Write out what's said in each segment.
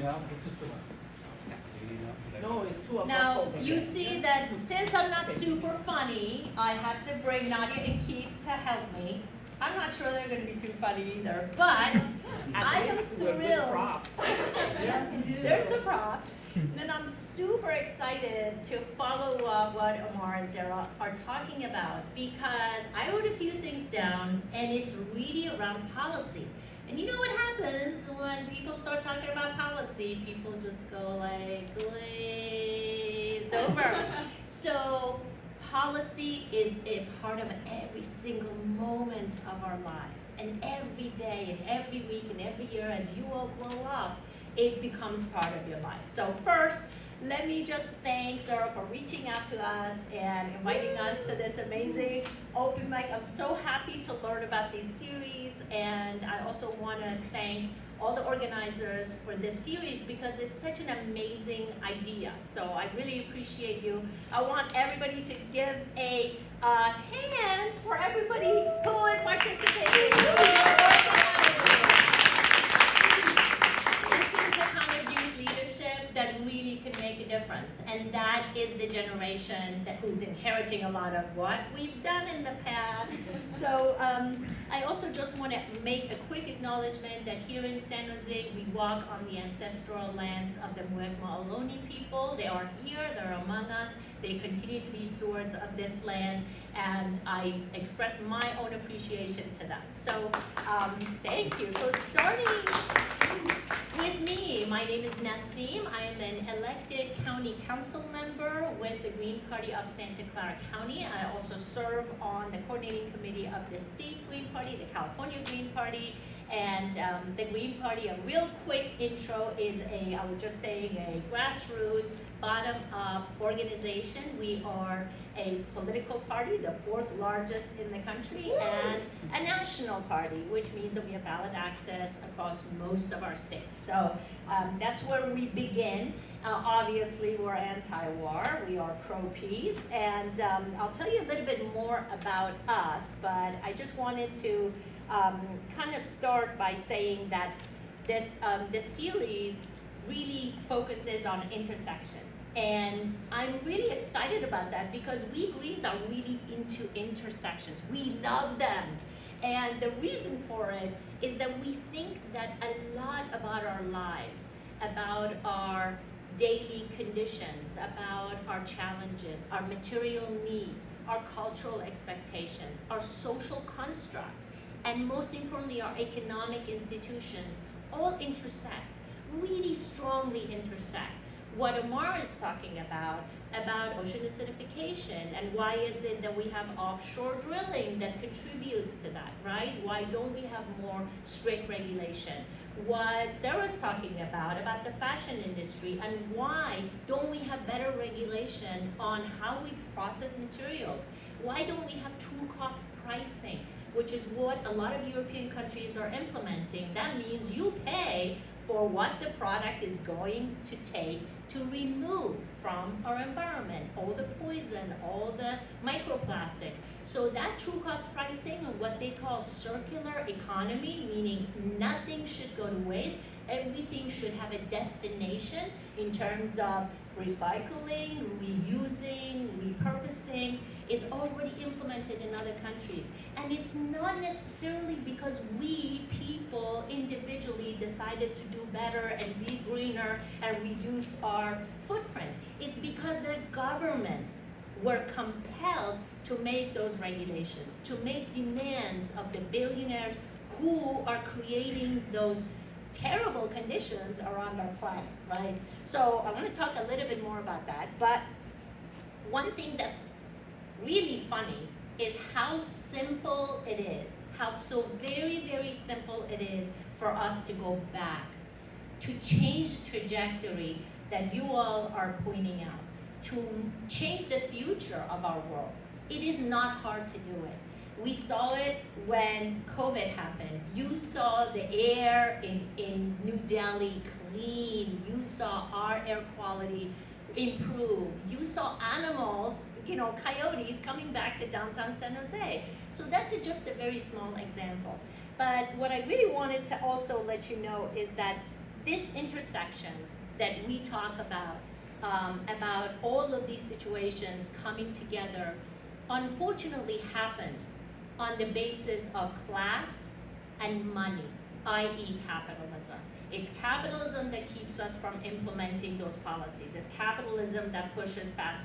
Well, this is the one. No, it's two of us. Now, holding you it. see that since I'm not super funny, I have to bring Nadia and Keith to help me. I'm not sure they're going to be too funny either, but I am least we're good thrilled. props. There's the prop. And I'm super excited to follow up what Omar and Sarah are talking about, because I wrote a few things down and it's really around policy. And you know what happens when people start talking about policy? People just go like glazed over. So policy is a part of every single moment of our lives. And every day and every week and every year as you all grow up, it becomes part of your life. So first, let me just thank Sarah for reaching out to us and inviting us to this amazing open mic. I'm so happy to learn about this series, and I also want to thank all the organizers for this series because it's such an amazing idea. So I really appreciate you. I want everybody to give a hand for everybody who is participating. That really can make a difference, and that is the generation who's inheriting a lot of what we've done in the past. So I also just want to make a quick acknowledgement that here in San Jose we walk on the ancestral lands of the Muwekma Ohlone people. They are here, they're among us, they continue to be stewards of this land, and I express my own appreciation to them. So thank you. So starting with me, my name is Nasim. I am an elected county council member with the Green Party of Santa Clara County. I also serve on the coordinating committee of the state Green Party, the California Green Party, and the Green Party. A real quick intro is I was just saying, a grassroots, bottom-up organization. We are a political party, the fourth largest in the country, and a national party, which means that we have ballot access across most of our states. So that's where we begin. Obviously, we're anti-war, we are pro-peace, and I'll tell you a little bit more about us, but I just wanted to kind of start by saying that this series really focuses on intersections. And I'm really excited about that because we Greens are really into intersections. We love them. And the reason for it is that we think that a lot about our lives, about our daily conditions, about our challenges, our material needs, our cultural expectations, our social constructs, and most importantly, our economic institutions all intersect, really strongly intersect. What Omar is talking about ocean acidification, and why is it that we have offshore drilling that contributes to that, right? Why don't we have more strict regulation? What Sarah's talking about the fashion industry, and why don't we have better regulation on how we process materials? Why don't we have true cost pricing, which is what a lot of European countries are implementing? That means you pay for what the product is going to take to remove from our environment, all the poison, all the microplastics. So that true cost pricing, and what they call circular economy, meaning nothing should go to waste, everything should have a destination in terms of recycling, reusing, repurposing, is already implemented in other countries. And it's not necessarily because we people individually decided to do better and be greener and reduce our footprint. It's because their governments were compelled to make those regulations, to make demands of the billionaires who are creating those terrible conditions around our planet, right? So I want to talk a little bit more about that, but one thing that's really funny is how simple it is, how so very, very simple it is for us to go back, to change the trajectory that you all are pointing out, to change the future of our world. It is not hard to do it. We saw it when COVID happened. You saw the air in New Delhi clean. You saw our air quality improve. You saw animals, coyotes coming back to downtown San Jose. So that's just a very small example. But what I really wanted to also let you know is that this intersection that we talk about all of these situations coming together, unfortunately happens on the basis of class and money, i.e. capitalism. It's capitalism that keeps us from implementing those policies. It's capitalism that pushes fast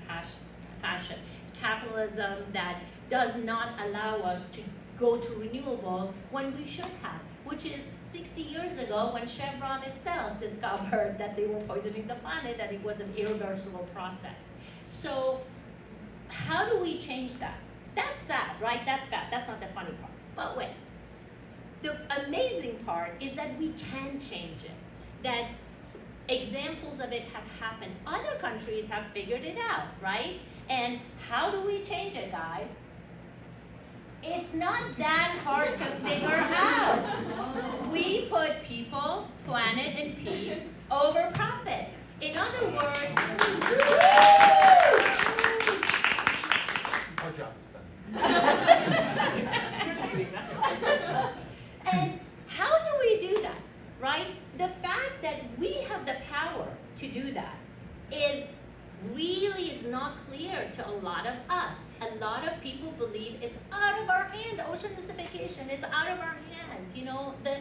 fashion. It's capitalism that does not allow us to go to renewables when we should have, which is 60 years ago when Chevron itself discovered that they were poisoning the planet and it was an irreversible process. So how do we change that? That's sad, right? That's bad. That's not the funny part. But wait. The amazing part is that we can change it. That examples of it have happened. Other countries have figured it out, right? And how do we change it, guys? It's not that hard to figure out. We put people, planet, and peace over profit. In other words, our job is done. And how do we do that, right? The fact that we have the power to do that really is not clear to a lot of us. A lot of people believe it's out of our hand. Ocean acidification is out of our hand. You know, the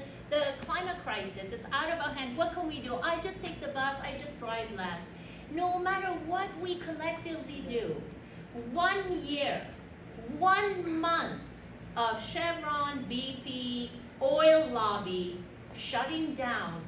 climate crisis is out of our hand. What can we do? I just take the bus, I just drive less. No matter what we collectively do, 1 year, 1 month of Chevron, BP, oil lobby shutting down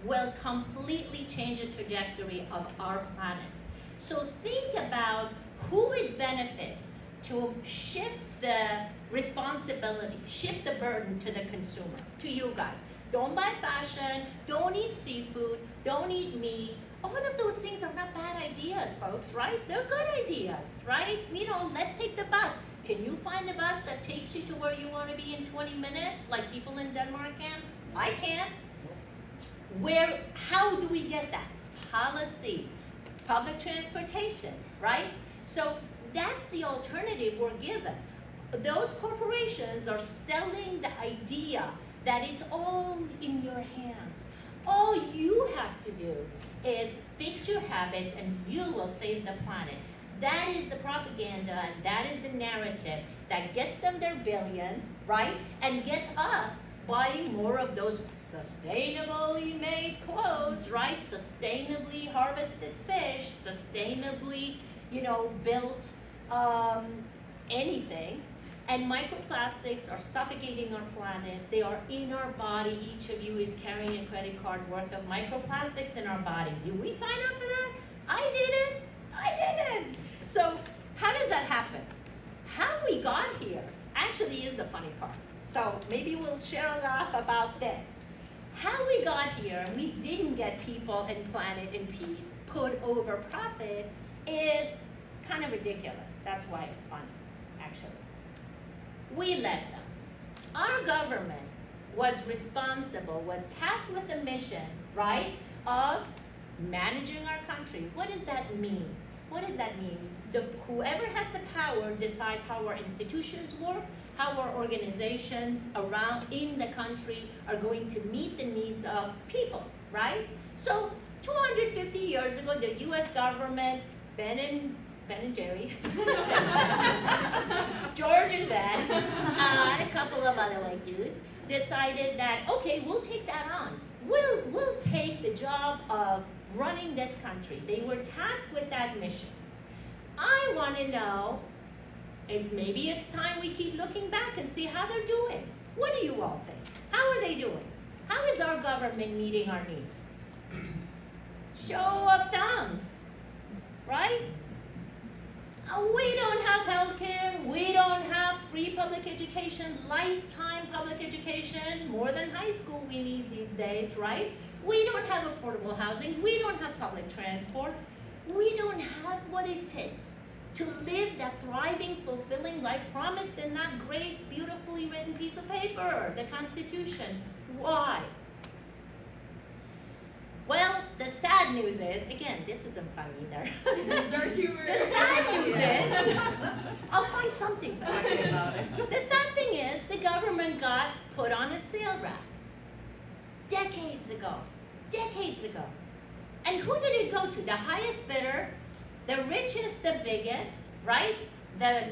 will completely change the trajectory of our planet. So think about who it benefits to shift the responsibility, shift the burden to the consumer, to you guys. Don't buy fashion, don't eat seafood, don't eat meat. All of those things are not bad ideas, folks, right? They're good ideas, right? You know, let's take the bus. Can you find a bus that takes you to where you want to be in 20 minutes, like people in Denmark can? I can't. How do we get that? Policy, public transportation, right? So that's the alternative we're given. Those corporations are selling the idea that it's all in your hands. All you have to do is fix your habits and you will save the planet. That is the propaganda and that is the narrative that gets them their billions, right? And gets us buying more of those sustainably made clothes, right? Sustainably harvested fish, sustainably, built anything. And microplastics are suffocating our planet. They are in our body. Each of you is carrying a credit card worth of microplastics in our body. Did we sign up for that? I didn't. So how does that happen? How we got here actually is the funny part. So maybe we'll share a laugh about this. How we got here, we didn't get people and planet and peace put over profit, is kind of ridiculous. That's why it's funny, actually. We let them. Our government was tasked with the mission, right, of managing our country. What does that mean? Whoever has the power decides how our institutions work, how our organizations around in the country are going to meet the needs of people, right? So 250 years ago, the US government, Ben and Jerry, George and Ben, and a couple of other white dudes, decided that, okay, we'll take that on. We'll take the job of running this country. They were tasked with that mission. I want to know, maybe it's time we keep looking back and see how they're doing. What do you all think? How are they doing? How is our government meeting our needs? Show of thumbs, right? We don't have health care, we don't have free public education, lifetime public education, more than high school we need these days, right? We don't have affordable housing, we don't have public transport, we don't have what it takes to live that thriving, fulfilling life promised in that great, beautifully written piece of paper, the Constitution. Why? Well, the sad news is, again, this isn't fun either. Dark humor. The sad news is, I'll find something funny about it. The sad thing is, the government got put on a sale rack decades ago. decades ago. And who did it go to? The highest bidder, the richest, the biggest, right? The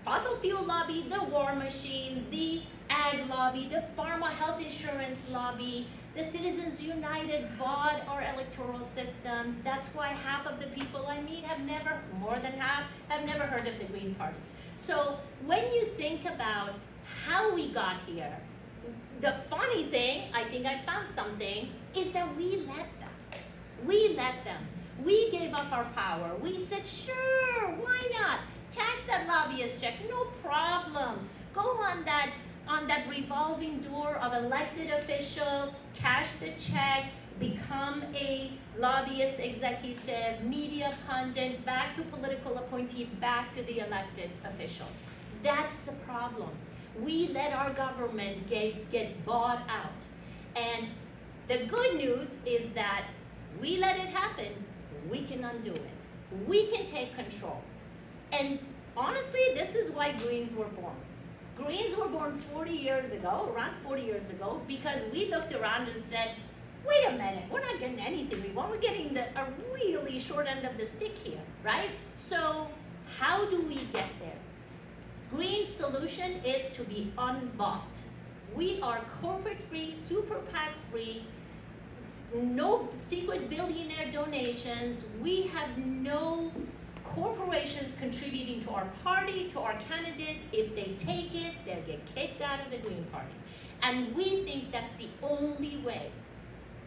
fossil fuel lobby, the war machine, the ag lobby, the pharma health insurance lobby, the Citizens United bought our electoral systems. That's why half of the people I meet have never, more than half, have never heard of the Green Party. So when you think about how we got here, the funny thing, I think I found something, is that we let them. We let them. We gave up our power. We said, sure, why not? Cash that lobbyist check, no problem. Go on that revolving door of elected official, cash the check, become a lobbyist executive, media pundit, back to political appointee, back to the elected official. That's the problem. We let our government get bought out. And the good news is that we let it happen, we can undo it. We can take control. And honestly, this is why Greens were born. Greens were born 40 years ago, around 40 years ago, because we looked around and said, wait a minute, we're not getting anything we want. We're getting a really short end of the stick here, right? So how do we get there? Green's solution is to be unbought. We are corporate-free, super PAC-free, no secret billionaire donations. We have no corporations contributing to our party, to our candidate. If they take it, they'll get kicked out of the Green Party. And we think that's the only way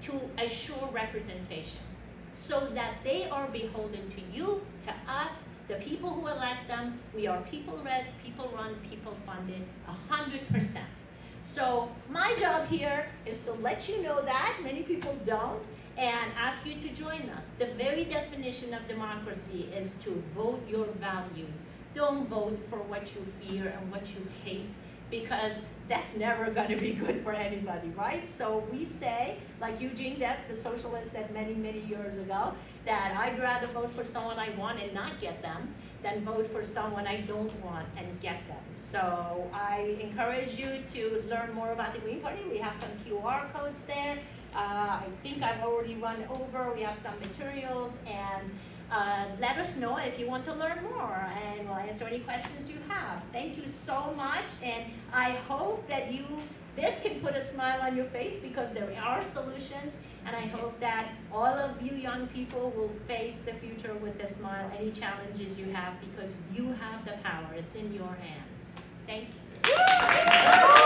to assure representation, so that they are beholden to you, to us, the people who elect them. We are people-led, people-run, people-funded, 100%. So my job here is to let you know that, many people don't, and ask you to join us. The very definition of democracy is to vote your values. Don't vote for what you fear and what you hate, because that's never going to be good for anybody, right? So we say, like Eugene Debs, the socialist, said many, many years ago, that I'd rather vote for someone I want and not get them than vote for someone I don't want and get them. So I encourage you to learn more about the Green Party. We have some QR codes there. I think I've already run over. We have some materials, and let us know if you want to learn more, and we'll answer any questions you have. Thank you so much, and I hope that this can put a smile on your face, because there are solutions, and I hope that all of you young people will face the future with a smile, any challenges you have, because you have the power. It's in your hands. Thank you.